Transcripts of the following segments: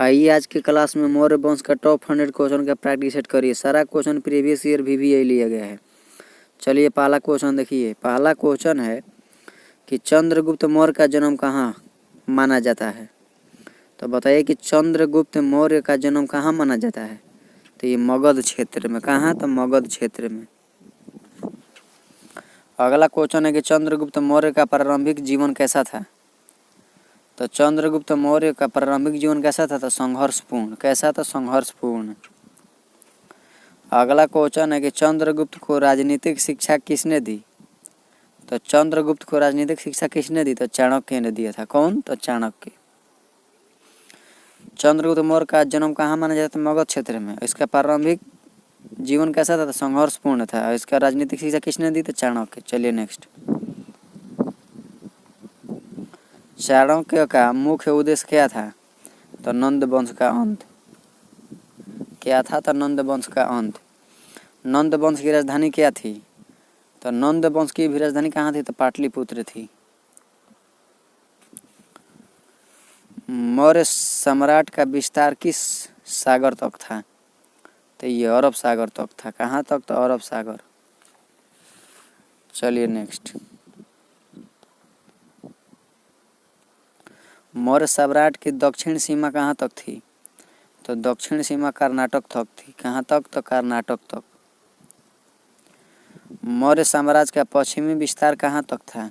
आइए आज के क्लास में मौर्य वंश का टॉप 100 क्वेश्चन का प्रैक्टिस सेट करिए। सारा क्वेश्चन प्रीवियस ईयर भी यही लिया गया है। चलिए पहला क्वेश्चन देखिए। पहला क्वेश्चन है कि चंद्रगुप्त मौर्य का जन्म कहाँ माना जाता है। तो बताइए कि चंद्रगुप्त मौर्य का जन्म कहाँ माना जाता है। तो ये मगध क्षेत्र में। कहाँ? तो मगध क्षेत्र में। अगला क्वेश्चन है कि चंद्रगुप्त मौर्य का प्रारंभिक जीवन कैसा था। तो चंद्रगुप्त मौर्य का प्रारंभिक जीवन कैसा था। तो संघर्षपूर्ण। कैसा? तो संघर्षपूर्ण। अगला क्वेश्चन है कि चंद्रगुप्त को राजनीतिक शिक्षा किसने दी। तो चंद्रगुप्त को राजनीतिक शिक्षा किसने दी। तो चाणक्य ने दिया था। कौन? तो चाणक्य। चंद्रगुप्त मौर्य का जन्म कहाँ माना जाता है। मगध क्षेत्र में। इसका प्रारंभिक जीवन कैसा था। तो संघर्षपूर्ण था। इसका राजनीतिक शिक्षा किसने दी। तो चाणक्य। चलिए नेक्स्ट। चाणक्य का मुख्य उद्देश्य क्या था। तो नंद वंश का अंत। क्या था। तो नंद वंश का अंत। नंद वंश की राजधानी क्या थी। तो नंद वंश की भी राजधानी कहाँ थी। तो पाटलिपुत्र थी। मौर्य सम्राट का विस्तार किस सागर तक था। तो ये अरब सागर तक था। कहाँ तक। तो अरब सागर। चलिए नेक्स्ट। मौर्य सम्राट की दक्षिण सीमा कहाँ तक थी। तो दक्षिण सीमा कर्नाटक तक थी। कहाँ तक। तो कर्नाटक तक। मौर्य साम्राज्य का पश्चिमी विस्तार कहाँ तक था।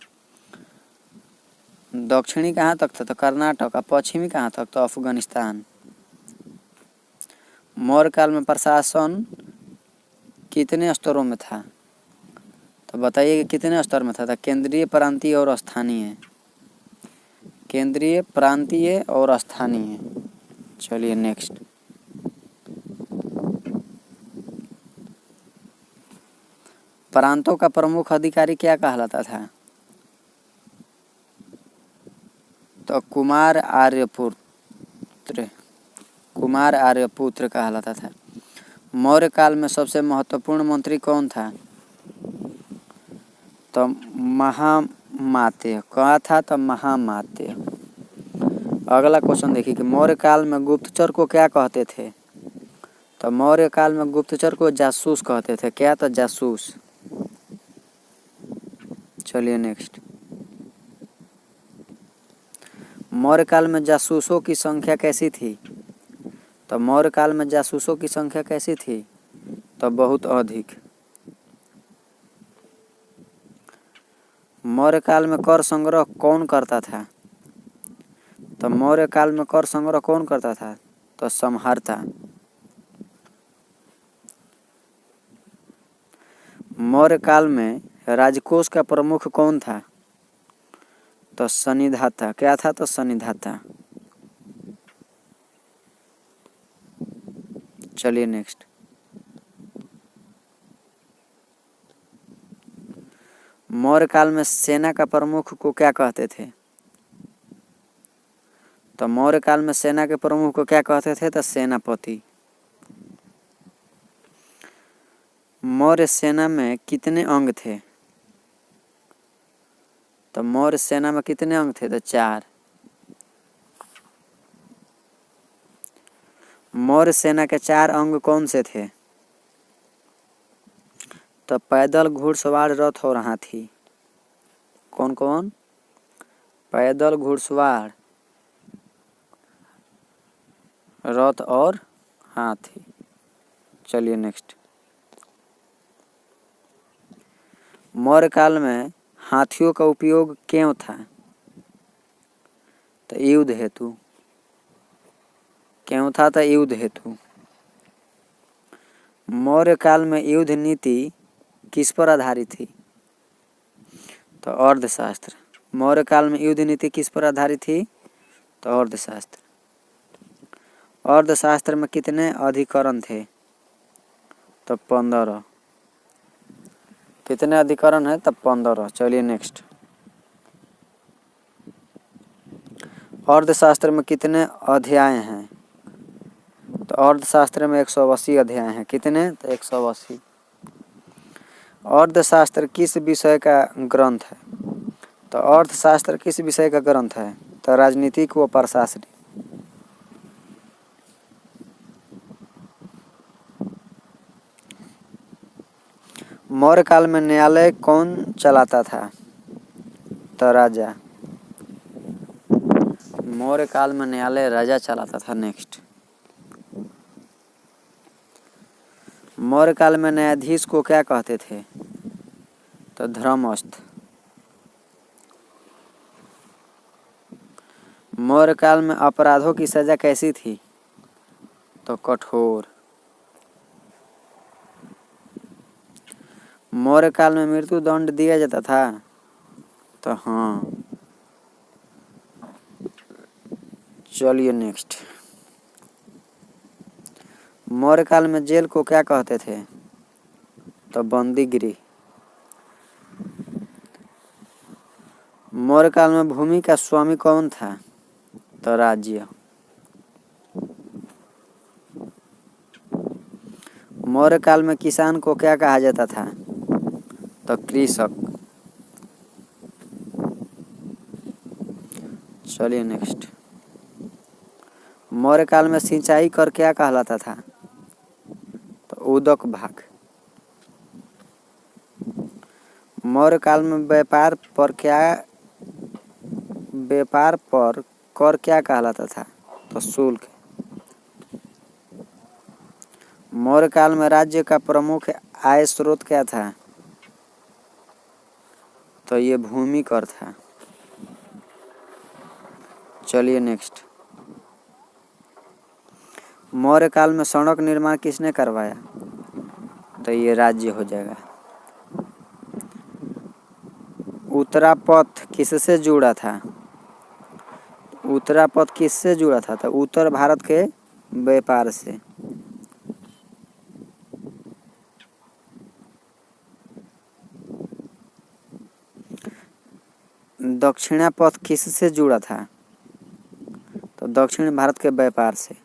दक्षिणी कहाँ तक था। तो कर्नाटक। और पश्चिमी कहाँ तक। तो अफगानिस्तान। मौर्य काल में प्रशासन कितने स्तरों में था। तो बताइए कि कितने स्तर में था। तो केंद्रीय, प्रांतीय और स्थानीय। केंद्रीय, प्रांतीय और स्थानीय। चलिए नेक्स्ट। प्रांतों का प्रमुख अधिकारी क्या कहलाता था। तो कुमार आर्यपुत्र। कुमार आर्यपुत्र कहलाता था। मौर्य काल में सबसे महत्वपूर्ण मंत्री कौन था। तो महामात्य। कहा था। तो महामात्य। अगला क्वेश्चन देखिए कि मौर्य काल में गुप्तचर को क्या कहते थे। तो मौर्य काल में गुप्तचर को जासूस कहते थे। क्या? तो जासूस। चलिए नेक्स्ट। मौर्य काल में जासूसों की संख्या कैसी थी। तो मौर्य काल में जासूसों की संख्या कैसी थी। तो बहुत अधिक। मौर्य काल में कर संग्रह कौन करता था। तो मौर्य काल में कर संग्रह कौन करता था। तो सम्हर्ता। मौर्य काल में राजकोष का प्रमुख कौन था। तो सन्निधाता। क्या था। तो सन्निधाता। चलिए नेक्स्ट। मौर्य काल में सेना का प्रमुख को क्या कहते थे। तो मौर्य काल में सेना के प्रमुख को क्या कहते थे। तो सेनापति। मौर्य सेना में कितने अंग थे। तो मौर्य सेना में कितने अंग थे। तो 4। मौर्य सेना के 4 अंग कौन से थे। तो पैदल, घुड़सवार, रथ और हाथी। कौन कौन। पैदल, घुड़सवार, रथ और हाथी। चलिए नेक्स्ट। मौर्य काल में हाथियों का उपयोग क्यों था। तो युद्ध हेतु। क्यों था। तो युद्ध हेतु। मौर्य काल में युद्ध नीति किस पर आधारित थी। तो अर्थशास्त्र। मौर्य काल में युद्ध नीति किस पर आधारित थी। तो अर्थशास्त्र। अर्थशास्त्र में कितने अधिकरण थे। तो 15। कितने अधिकरण है। तो 15। चलिए नेक्स्ट। अर्थशास्त्र में कितने अध्याय हैं। तो अर्थशास्त्र में 180 अध्याय हैं। कितने। तो 180। अर्थशास्त्र किस विषय का ग्रंथ है। तो अर्थशास्त्र किस विषय का ग्रंथ है। तो राजनीतिक व प्रशासनिक। मौर्य काल में न्यायालय कौन चलाता था? तो राजा। मौर्य काल में न्यायालय राजा चलाता था। नेक्स्ट, मौर्य काल में न्यायाधीश को क्या कहते थे? तो धर्मस्थ। मौर्य काल में अपराधों की सजा कैसी थी? तो कठोर। मौर्य काल में मृत्यु दंड दिया जाता था? तो हाँ। चलिए नेक्स्ट, मौर्य काल में जेल को क्या कहते थे? तो बंदी गृह। मौर्य काल में भूमि का स्वामी कौन था? तो राज्य। मौर्य काल में किसान को क्या कहा जाता था? तो कृषक। चलिए नेक्स्ट, मौर्य काल में सिंचाई कर क्या कहलाता था? तो उदक भाग। मौर्य काल में व्यापार पर कर क्या कहलाता था? तो शुल्क। मौर्य काल में राज्य का प्रमुख आय स्रोत क्या था? तो ये भूमि कर था। चलिए नेक्स्ट, मौर्य काल में सड़क निर्माण किसने करवाया? तो ये राज्य हो जाएगा। उत्तरापथ किससे जुड़ा था? उत्तरापथ किससे जुड़ा था? तो उत्तर भारत के व्यापार से। दक्षिणापथ किससे जुड़ा था? तो दक्षिण भारत के व्यापार से।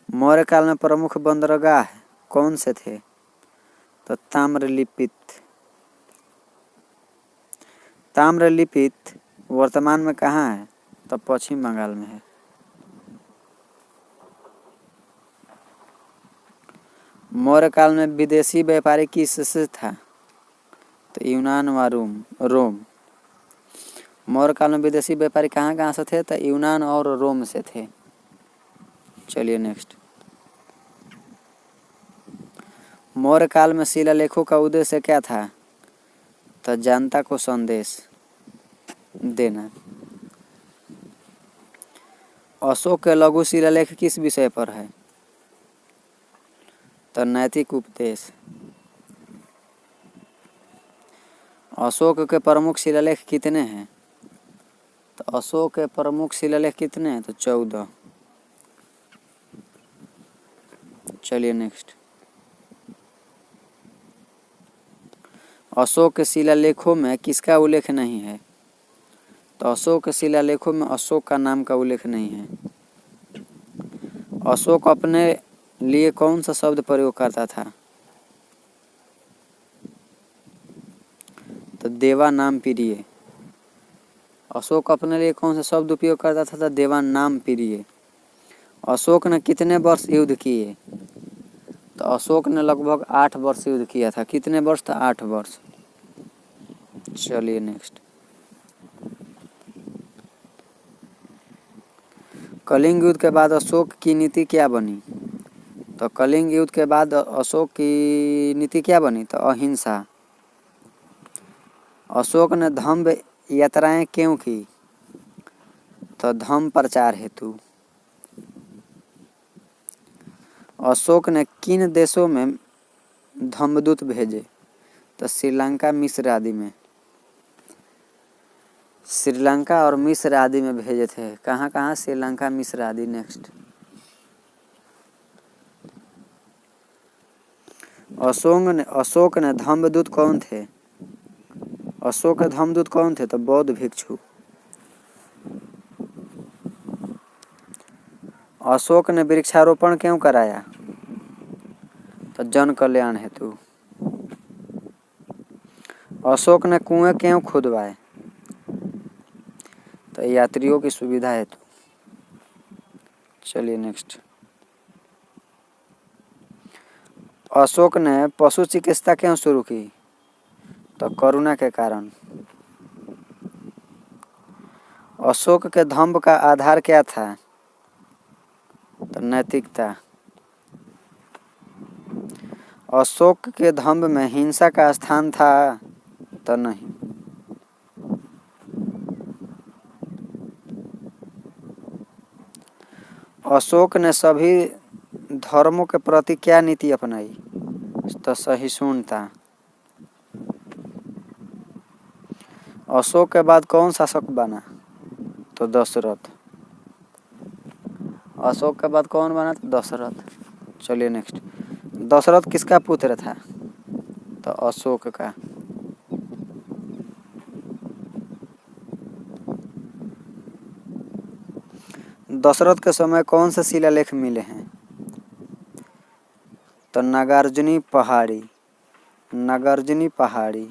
मौर्य काल में प्रमुख बंदरगाह कौन से थे? तो ताम्रलिप्त। ताम्रलिप्त वर्तमान में कहाँ है? तो पश्चिम बंगाल में है। मौर्य काल में विदेशी व्यापारी किससे था? तो यूनान व रोम। मौर्य काल में विदेशी व्यापारी कहाँ कहाँ से थे? तो यूनान और रोम से थे। चलिए नेक्स्ट, मौर्य काल में शिलालेखों का उद्देश्य क्या था? तो जनता को संदेश देना। अशोक के लघु शिलालेख किस विषय पर है? तो नैतिक उपदेश। अशोक के प्रमुख शिलालेख कितने हैं? तो अशोक के प्रमुख शिलालेख कितने हैं? तो 14। चलिए नेक्स्ट, अशोक के शिलालेखों में किसका उल्लेख नहीं है? तो अशोक के शिलालेखों में अशोक का नाम का उल्लेख नहीं है। अशोक अपने लिए कौन सा शब्द प्रयोग करता था? तो देवा नाम प्रिय। अशोक अपने लिए कौन सा शब्द उपयोग करता था? तो देवा नाम प्रिय। अशोक ने कितने वर्ष युद्ध किए? तो अशोक ने लगभग 8 वर्ष युद्ध किया था। कितने वर्ष था? 8 वर्ष। चलिए नेक्स्ट, कलिंग युद्ध के बाद अशोक की नीति क्या बनी? तो कलिंग युद्ध के बाद अशोक की नीति क्या बनी? तो अहिंसा। अशोक ने धम्म यात्राएं क्यों की? तो धम्म प्रचार हेतु। अशोक ने किन देशों में धम्मदूत भेजे? तो श्रीलंका, मिस्र आदि में। श्रीलंका और मिस्र आदि में भेजे थे। कहाँ कहाँ? श्रीलंका, मिस्र आदि। नेक्स्ट, अशोक ने धम्मदूत कौन थे? अशोक के धम्मदूत कौन थे? तो बौद्ध भिक्षु। अशोक ने वृक्षारोपण क्यों कराया? तो जन कल्याण हेतु। अशोक ने कुएं क्यों खुदवाए? तो यात्रियों की सुविधा हेतु। चलिए नेक्स्ट, अशोक ने पशु चिकित्सा क्यों शुरू की? तो करुणा के कारण। अशोक के धम्म का आधार क्या था? तो नैतिकता। अशोक के धम्म में हिंसा का स्थान था? तो नहीं। अशोक ने सभी धर्मों के प्रति क्या नीति अपनाई? तो सहिष्णुता। अशोक के बाद कौन शासक बना? तो दशरथ। अशोक के बाद कौन बना? तो दशरथ। चलिए नेक्स्ट। दशरथ किसका पुत्र था? तो अशोक का। दशरथ के समय कौन से शिलालेख मिले हैं? तो नागार्जुनी पहाड़ी। नागार्जुनी पहाड़ी।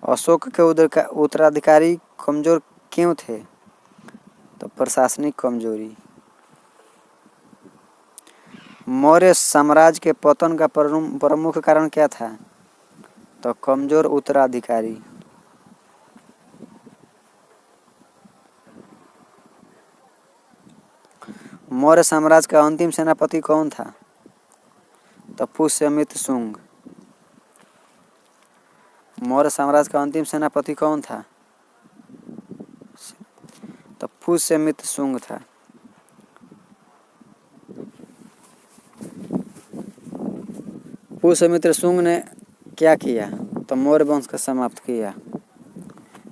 अशोक के उत्तराधिकारी कमजोर क्यों थे? तो प्रशासनिक कमजोरी। मौर्य साम्राज्य के पतन का प्रमुख कारण क्या था? तो कमजोर उत्तराधिकारी। मौर्य साम्राज्य का अंतिम सेनापति कौन था? तो पुष्यमित्र शुंग। मौर्य साम्राज्य का अंतिम सेनापति कौन था? तो पुष्यमित्र शुंग था। पुष्यमित्र शुंग ने क्या किया? तो मौर्य वंश का समाप्त किया।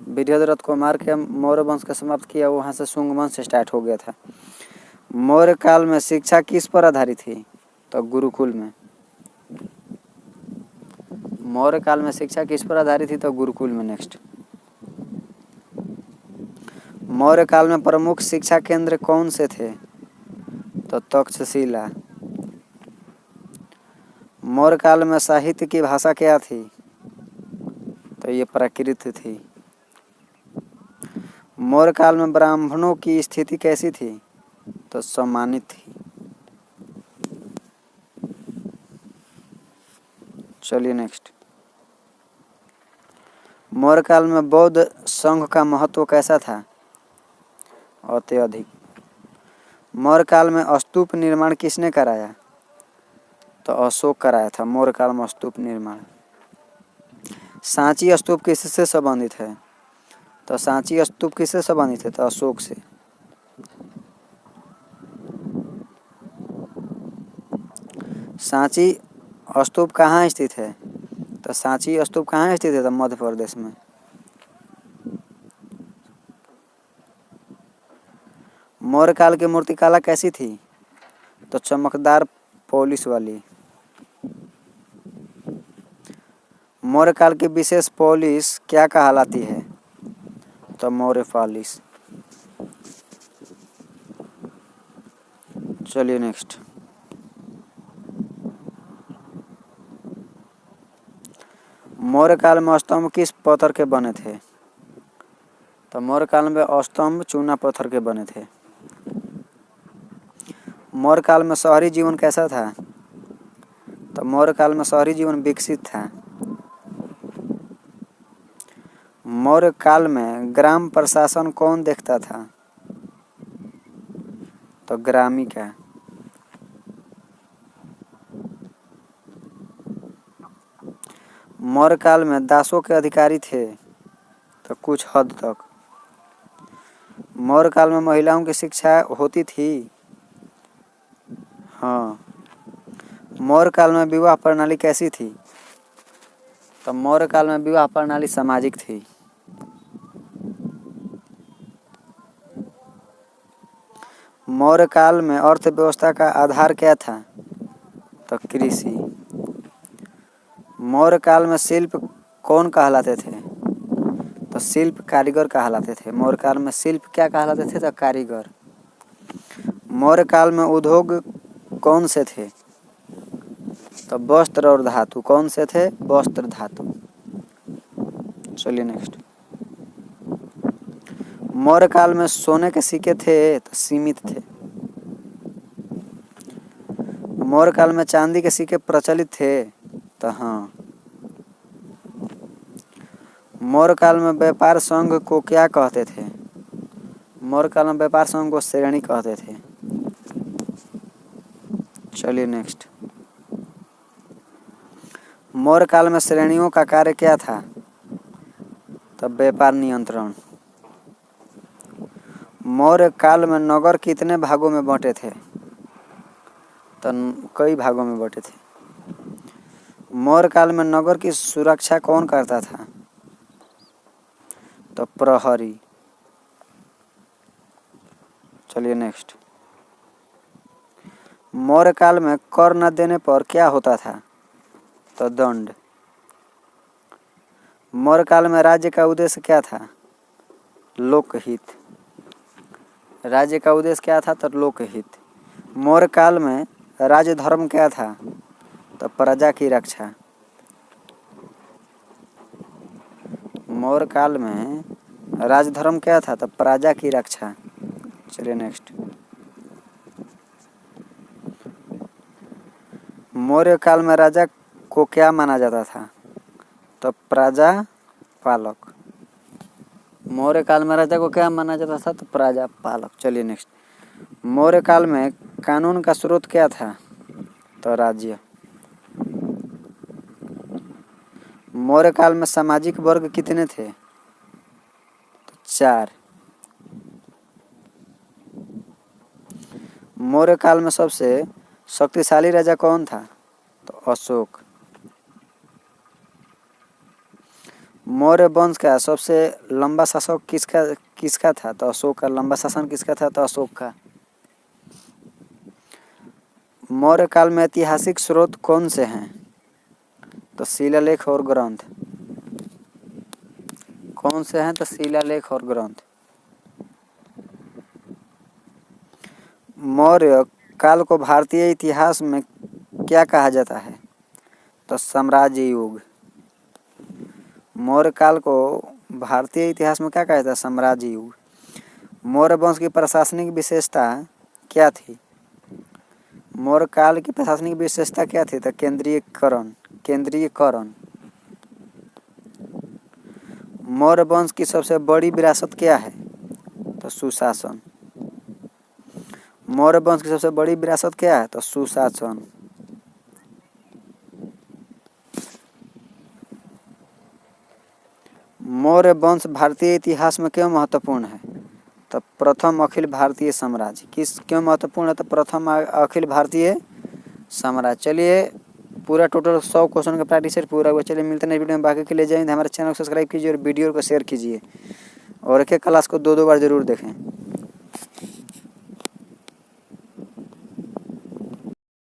विजयद्रथ को मार के मौर्य वंश का समाप्त किया, वहां से शुंग वंश स्टार्ट हो गया था। मौर्य काल में शिक्षा किस पर आधारित थी? तो गुरुकुल में। मौर्य काल में शिक्षा किस पर आधारित थी? तो गुरुकुल में। नेक्स्ट। मौर्य काल में प्रमुख शिक्षा केंद्र कौन से थे? तो तक्षशिला। मौर्य काल में साहित्य की भाषा क्या थी? तो ये प्राकृत थी। मौर्य काल में ब्राह्मणों की स्थिति कैसी थी? तो सम्मानित थी। चलिए नेक्स्ट। मौर्य काल में बौद्ध संघ का महत्व कैसा था? अत्यधिक। मौर्य काल में स्तूप निर्माण किसने कराया? तो अशोक कराया था मौर्य काल में स्तूप निर्माण। सांची स्तूप किससे संबंधित है? तो सांची स्तूप किससे संबंधित है? तो अशोक से। सांची स्तूप कहाँ स्थित है? तो सांची स्तूप कहाँ स्थित है? तो मध्य प्रदेश में। मौर्य काल की मूर्तिकला कैसी थी? तो चमकदार पॉलिश वाली। मौर्य काल की विशेष पॉलिश क्या कहलाती है? तो मौर्य पॉलिश। चलिए नेक्स्ट। मौर्य काल में स्तंभ किस पत्थर के बने थे? तो मौर्य काल में स्तंभ चूना पत्थर के बने थे। मौर्य काल में शहरी जीवन कैसा था? तो मौर्य काल में शहरी जीवन विकसित था। मौर्य काल में ग्राम प्रशासन कौन देखता था? तो ग्रामी का। मौर्य काल में दासों के अधिकारी थे? तो कुछ हद तक। मौर्य काल में महिलाओं की शिक्षा होती थी? हाँ। मौर्य काल में विवाह प्रणाली कैसी थी? तो मौर्य काल में विवाह प्रणाली सामाजिक थी। मौर्य काल में अर्थव्यवस्था का आधार क्या था? तो कृषि। मौर्य काल में शिल्प कौन कहलाते थे? तो शिल्प कारीगर कहलाते थे। मौर्य काल में शिल्प क्या कहलाते थे? तो कारीगर। मौर्य काल में उद्योग कौन से थे? तो वस्त्र और धातु। कौन से थे? वस्त्र धातु। चलिए नेक्स्ट। मौर्य काल में सोने के सिक्के थे? तो सीमित थे। मौर्य काल में चांदी के सिक्के प्रचलित थे? तो हाँ। मौर्य काल में व्यापार संघ को क्या कहते थे? मौर्य काल में व्यापार संघ को श्रेणी कहते थे। चलिए नेक्स्ट। मौर्य काल में श्रेणियों का कार्य क्या था? तब व्यापार नियंत्रण। मौर्य काल में नगर कितने भागों में बंटे थे? तो कई भागों में बंटे थे। मौर्य काल में नगर की सुरक्षा कौन करता था? तो प्रहरी। चलिए नेक्स्ट। मौर्य काल में कर न देने पर क्या होता था? तो दंड। मौर्य काल में राज्य का उद्देश्य क्या था? लोकहित। राज्य का उद्देश्य क्या था? तो लोकहित। मौर्य काल में राज्य धर्म क्या था? तो प्रजा की रक्षा। मौर्य काल में राजधर्म क्या था? तो प्रजा की रक्षा। चलिए नेक्स्ट। मौर्य काल में राजा को क्या माना जाता था? तो प्रजा पालक। मौर्य काल में राजा को क्या माना जाता था? तो प्रजा पालक। चलिए नेक्स्ट। मौर्य काल में कानून का स्रोत क्या था? तो राज्य। मौर्य काल में सामाजिक वर्ग कितने थे? तो 4। मौर्य काल में सबसे शक्तिशाली राजा कौन था? तो अशोक। मौर्य वंश का सबसे लंबा शासक किसका था? तो अशोक का। लंबा शासन किसका था? तो अशोक का। मौर्य काल में ऐतिहासिक स्रोत कौन से हैं? तो शिलालेख और ग्रंथ। कौन से हैं? तो शिलालेख और ग्रंथ। मौर्य काल को भारतीय इतिहास में क्या कहा जाता है? तो साम्राज्य युग। मौर्य काल को भारतीय इतिहास में क्या कहा जाता है? साम्राज्य युग। मौर्य वंश की प्रशासनिक विशेषता क्या थी? मौर्य काल की प्रशासनिक विशेषता क्या थी? तो केंद्रीयकरण। मौर्य वंश की सबसे बड़ी विरासत क्या है? तो सुशासन। मौर्य वंश की सबसे बड़ी विरासत क्या है? तो सुशासन। मौर्य वंश भारतीय इतिहास में क्यों महत्वपूर्ण है? तो प्रथम अखिल भारतीय साम्राज्य। क्यों महत्वपूर्ण है? तो प्रथम अखिल भारतीय साम्राज्य। चलिए पूरा टोटल 100 क्वेश्चन का प्रैक्टिस सेट पूरा हुआ। चलिए मिलते हैं वीडियो में। बाकी के लिए जय हिंद। हमारे चैनल को सब्सक्राइब कीजिए और वीडियो को शेयर कीजिए और एक एक क्लास को 2-2 बार जरूर देखें।